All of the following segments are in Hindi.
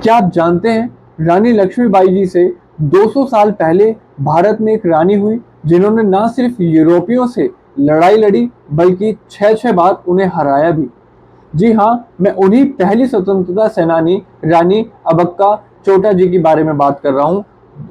क्या आप जानते हैं रानी लक्ष्मीबाई जी से 200 साल पहले भारत में एक रानी हुई जिन्होंने ना सिर्फ यूरोपियों से लड़ाई लड़ी बल्कि 6 बार उन्हें हराया भी। जी हाँ, मैं उन्हीं पहली स्वतंत्रता सेनानी रानी अब्बक्का चोटा जी के बारे में बात कर रहा हूँ।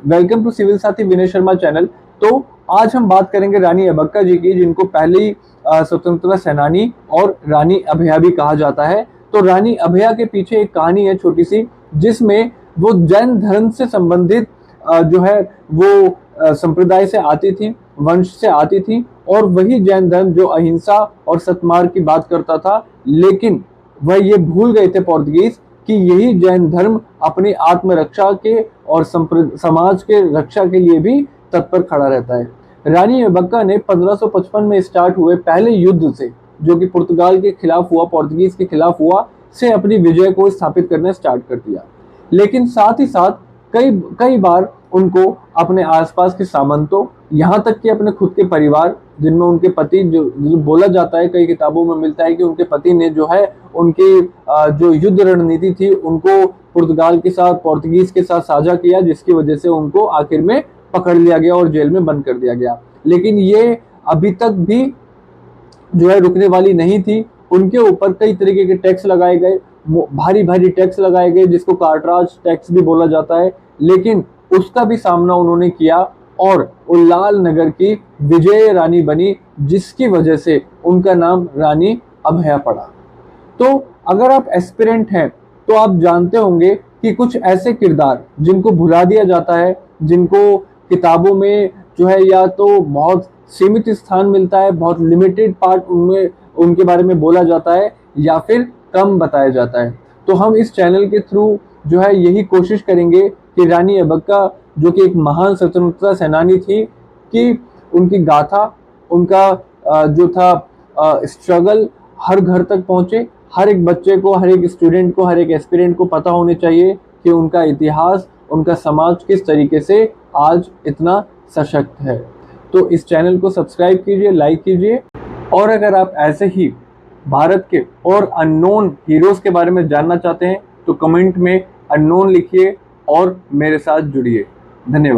वेलकम टू सिविल साथी विनय शर्मा चैनल। तो आज हम बात करेंगे रानी अब्बक्का जी की, जिनको पहली स्वतंत्रता सेनानी और रानी अभया भी कहा जाता है। तो रानी अभया के पीछे एक कहानी है छोटी सी, जिसमें वो जैन धर्म से संबंधित जो है वो संप्रदाय से आती थी, वंश से आती थी, और वही जैन धर्म जो अहिंसा और सतमार्ग की बात करता था। लेकिन वह ये भूल गए थे पोर्तुगीज कि यही जैन धर्म अपनी आत्मरक्षा के और समाज के रक्षा के लिए भी तत्पर खड़ा रहता है। रानी अब्बक्का ने 1555 में स्टार्ट हुए पहले युद्ध से, जो कि पुर्तगाल के खिलाफ हुआ, पोर्तुगीज के खिलाफ हुआ, से अपनी विजय को स्थापित करना स्टार्ट कर दिया। लेकिन साथ ही साथ कई कई बार उनको अपने आसपास के सामंतों, यहाँ तक कि अपने खुद के परिवार, जिनमें उनके पति, जो बोला जाता है, कई किताबों में मिलता है कि उनके पति ने जो है उनकी जो युद्ध रणनीति थी उनको पुर्तगाल के साथ, पोर्तुगीज के साथ साझा किया, जिसकी वजह से उनको आखिर में पकड़ लिया गया और जेल में बंद कर दिया गया। लेकिन ये अभी तक भी जो है रुकने वाली नहीं थी। उनके ऊपर कई तरीके के टैक्स लगाए गए, भारी भारी टैक्स लगाए गए, जिसको कार्टराज टैक्स भी बोला जाता है। लेकिन उसका भी सामना उन्होंने किया और उल्लाल नगर की विजय रानी बनी, जिसकी वजह से उनका नाम रानी अभया पड़ा। तो अगर आप एस्पिरेंट हैं तो आप जानते होंगे कि कुछ ऐसे किरदार जिनको भुला दिया जाता है, जिनको किताबों में जो है या तो बहुत सीमित स्थान मिलता है, बहुत लिमिटेड पार्ट उनमें उनके बारे में बोला जाता है, या फिर कम बताया जाता है। तो हम इस चैनल के थ्रू जो है यही कोशिश करेंगे कि रानी अब्बक्का, जो कि एक महान स्वतंत्रता सेनानी थी, कि उनकी गाथा, उनका जो था स्ट्रगल हर घर तक पहुंचे। हर एक बच्चे को, हर एक स्टूडेंट को, हर एक एस्पिरेंट को पता होने चाहिए कि उनका इतिहास, उनका समाज किस तरीके से आज इतना सशक्त है। तो इस चैनल को सब्सक्राइब कीजिए, लाइक कीजिए, और अगर आप ऐसे ही भारत के और अननोन हीरोज के बारे में जानना चाहते हैं तो कमेंट में अननोन लिखिए और मेरे साथ जुड़िए। धन्यवाद।